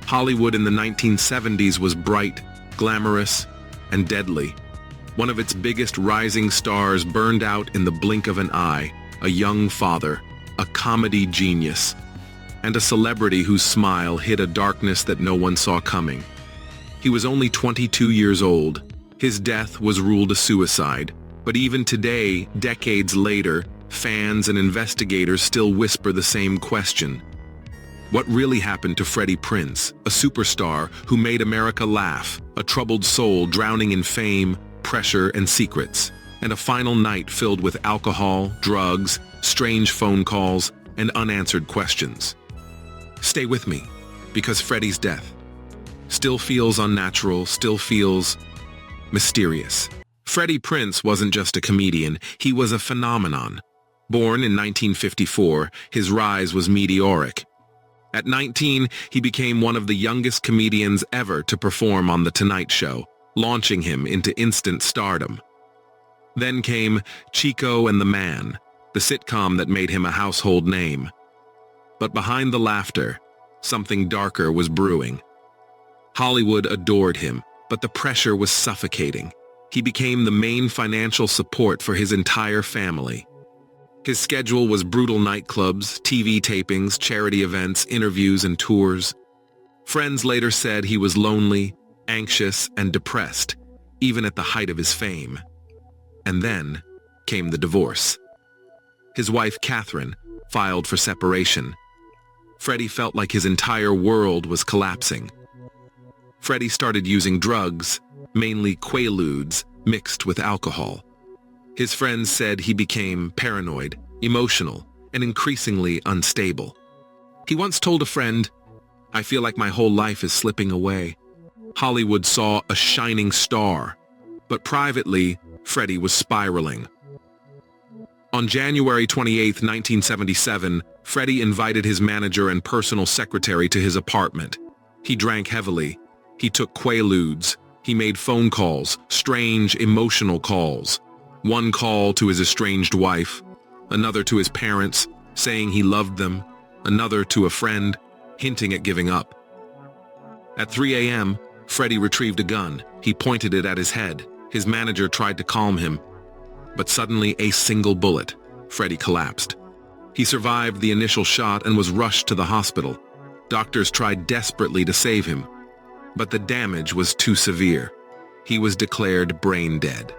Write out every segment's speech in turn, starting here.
Hollywood in the 1970s was bright, glamorous, and deadly. One of its biggest rising stars burned out in the blink of an eye, a young father, a comedy genius, and a celebrity whose smile hid a darkness that no one saw coming. He was only 22 years old. His death was ruled a suicide, but even today, decades later, fans and investigators still whisper the same question. What really happened to Freddie Prinze, a superstar who made America laugh, a troubled soul drowning in fame, pressure, and secrets, and a final night filled with alcohol, drugs, strange phone calls, and unanswered questions? Stay with me, because Freddie's death still feels unnatural, still feels mysterious. Freddie Prinze wasn't just a comedian, he was a phenomenon. Born in 1954, his rise was meteoric. At 19, he became one of the youngest comedians ever to perform on The Tonight Show, launching him into instant stardom. Then came Chico and the Man, the sitcom that made him a household name. But behind the laughter, something darker was brewing. Hollywood adored him, but the pressure was suffocating. He became the main financial support for his entire family. His schedule was brutal nightclubs, TV tapings, charity events, interviews, and tours. Friends later said he was lonely, anxious, and depressed, even at the height of his fame. And then came the divorce. His wife, Catherine, filed for separation. Freddie felt like his entire world was collapsing. Freddie started using drugs, mainly Quaaludes, mixed with alcohol. His friends said he became paranoid, emotional, and increasingly unstable. He once told a friend, "I feel like my whole life is slipping away." Hollywood saw a shining star, but privately, Freddie was spiraling. On January 28, 1977, Freddie invited his manager and personal secretary to his apartment. He drank heavily. He took Quaaludes. He made phone calls, strange, emotional calls. One call to his estranged wife, another to his parents, saying he loved them, another to a friend, hinting at giving up. At 3 a.m., Freddie retrieved a gun. He pointed it at his head. His manager tried to calm him, but suddenly a single bullet. Freddie collapsed. He survived the initial shot and was rushed to the hospital. Doctors tried desperately to save him, but the damage was too severe. He was declared brain dead.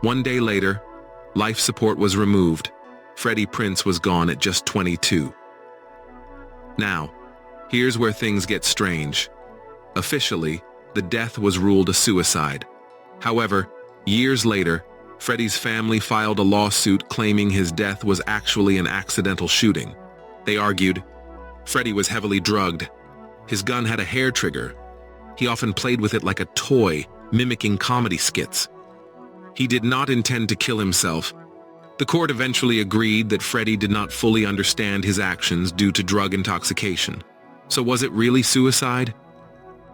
One day later, life support was removed. Freddie Prinze was gone at just 22. Now, here's where things get strange. Officially, the death was ruled a suicide. However, years later, Freddie's family filed a lawsuit claiming his death was actually an accidental shooting. They argued, Freddie was heavily drugged. His gun had a hair trigger. He often played with it like a toy, mimicking comedy skits. He did not intend to kill himself. The court eventually agreed that Freddie did not fully understand his actions due to drug intoxication. So was it really suicide?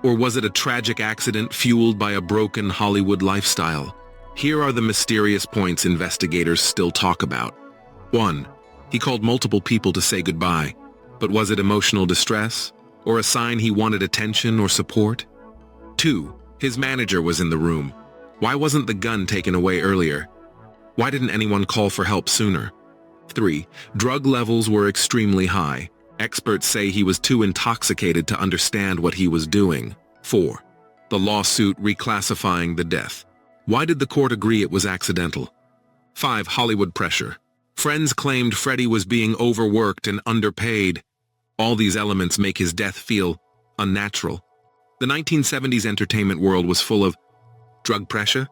Or was it a tragic accident fueled by a broken Hollywood lifestyle? Here are the mysterious points investigators still talk about. 1. He called multiple people to say goodbye. But was it emotional distress? Or a sign he wanted attention or support? 2. His manager was in the room. Why wasn't the gun taken away earlier? Why didn't anyone call for help sooner? 3. Drug levels were extremely high. Experts say he was too intoxicated to understand what he was doing. 4. The lawsuit reclassifying the death. Why did the court agree it was accidental? 5. Hollywood pressure. Friends claimed Freddie was being overworked and underpaid. All these elements make his death feel unnatural. The 1970s entertainment world was full of drug pressure,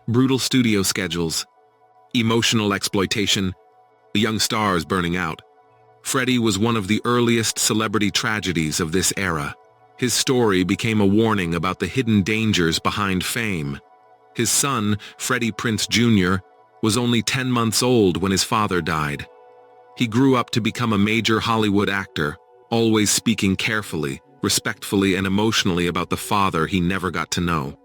brutal studio schedules, emotional exploitation, young stars burning out. Freddie was one of the earliest celebrity tragedies of this era. His story became a warning about the hidden dangers behind fame. His son, Freddie Prinze Jr., was only 10 months old when his father died. He grew up to become a major Hollywood actor, always speaking carefully, respectfully, and emotionally about the father he never got to know.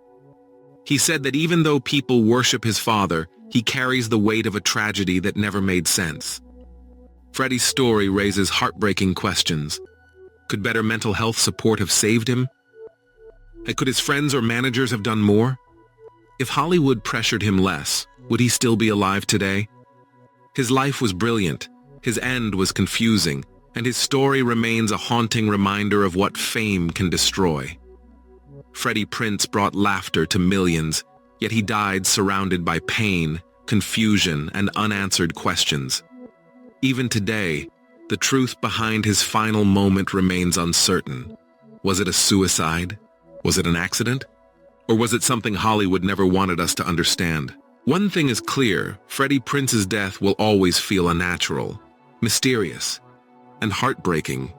He said that even though people worship his father, he carries the weight of a tragedy that never made sense. Freddie's story raises heartbreaking questions. Could better mental health support have saved him? And could his friends or managers have done more? If Hollywood pressured him less, would he still be alive today? His life was brilliant, his end was confusing, and his story remains a haunting reminder of what fame can destroy. Freddie Prinze brought laughter to millions, yet he died surrounded by pain, confusion, and unanswered questions. Even today, the truth behind his final moment remains uncertain. Was it a suicide? Was it an accident? Or was it something Hollywood never wanted us to understand? One thing is clear, Freddie Prinze's death will always feel unnatural, mysterious, and heartbreaking